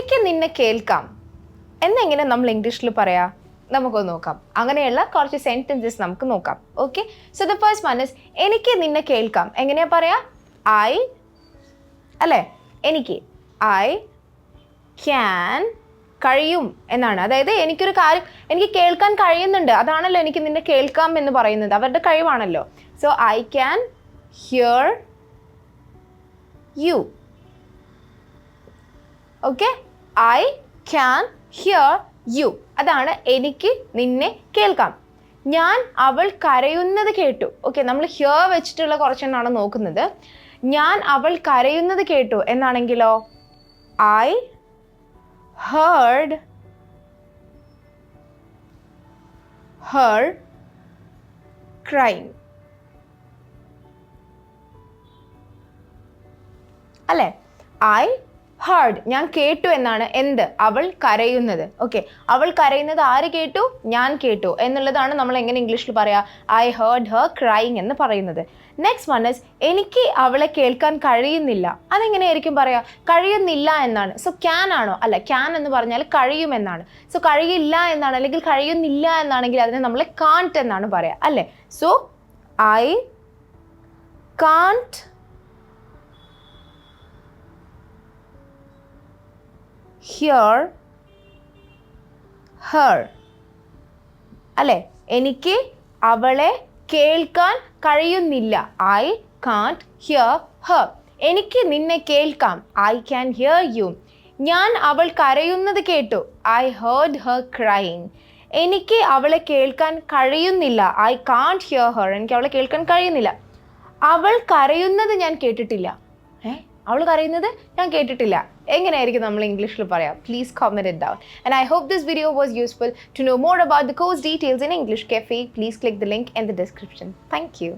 എനിക്ക് നിന്നെ കേൾക്കാം എന്നെങ്ങനെ നമ്മൾ ഇംഗ്ലീഷിൽ പറയാം? നമുക്കൊന്ന് നോക്കാം. അങ്ങനെയുള്ള കുറച്ച് സെൻറ്റൻസസ് നമുക്ക് നോക്കാം. Okay, so the first one is എനിക്ക് നിന്നെ കേൾക്കാം. എങ്ങനെയാ പറയാ? ഐ അല്ലേ, എനിക്ക് ഐ ക്യാൻ, കഴിയും എന്നാണ്. അതായത് എനിക്കൊരു കാര്യം എനിക്ക് കേൾക്കാൻ കഴിയുന്നുണ്ട്, അതാണല്ലോ എനിക്ക് നിന്നെ കേൾക്കാം എന്ന് പറയുന്നത്, അവരുടെ കഴിവാണല്ലോ. So I can hear you. Okay, I can hear you, അതാണ് എനിക്ക് നിന്നെ കേൾക്കാം. ഞാൻ അവൾ കരയുന്നത് കേട്ടു. ഓക്കെ, നമ്മൾ ഹിയർ വെച്ചിട്ടുള്ള കുറച്ചെണ്ണാണ് നോക്കുന്നത്. ഞാൻ അവൾ കരയുന്നത് കേട്ടു എന്നാണെങ്കിലോ ഐ ഹേർഡ് her crying. അല്ലേ, ഐ ഹേർഡ്, ഞാൻ കേട്ടു എന്നാണ്. എന്ത്? അവൾ കരയുന്നത്. ഓക്കെ, അവൾ കരയുന്നത് ആര് കേട്ടു? ഞാൻ കേട്ടു എന്നുള്ളതാണ് നമ്മൾ എങ്ങനെ ഇംഗ്ലീഷിൽ പറയാ? ഐ ഹേർഡ് ഹർ ക്രൈയിങ് എന്ന് പറയുന്നത്. നെക്സ്റ്റ് വൺ ഇസ് എനിക്ക് അവളെ കേൾക്കാൻ കഴിയുന്നില്ല. അതെങ്ങനെയായിരിക്കും പറയാ? കഴിയുന്നില്ല എന്നാണ്. സോ ക്യാൻ ആണോ? അല്ല, ക്യാൻ എന്ന് പറഞ്ഞാൽ കഴിയുമെന്നാണ്. സോ കഴിയില്ല എന്നാണ്, അല്ലെങ്കിൽ കഴിയുന്നില്ല എന്നാണെങ്കിൽ അതിനെ നമ്മൾ കാൺട്ട് എന്നാണ് പറയാ, അല്ലേ? So I can't hear her, അല്ലേ? എനിക്ക് അവളെ കേൾക്കാൻ കഴിയുന്നില്ല. I can't hear her. എനിക്ക് നിന്നെ കേൾക്കാം. I can hear you. ഞാൻ അവൾ കരയുന്നത് കേട്ടു. I heard her crying. എനിക്ക് അവളെ കേൾക്കാൻ കഴിയുന്നില്ല. I can't hear her. എനിക്ക് അവളെ കേൾക്കാൻ കഴിയുന്നില്ല. അവൾ കരയുന്നത് ഞാൻ കേട്ടിട്ടില്ല. അവൾ കരയുന്നത് ഞാൻ കേട്ടിട്ടില്ല. എങ്ങനെയായിരിക്കും നമ്മൾ ഇംഗ്ലീഷിൽ പറയാം? Please comment it down. And I hope this video was useful. To know more about the course details in English Cafe, please click the link in the description. Thank you.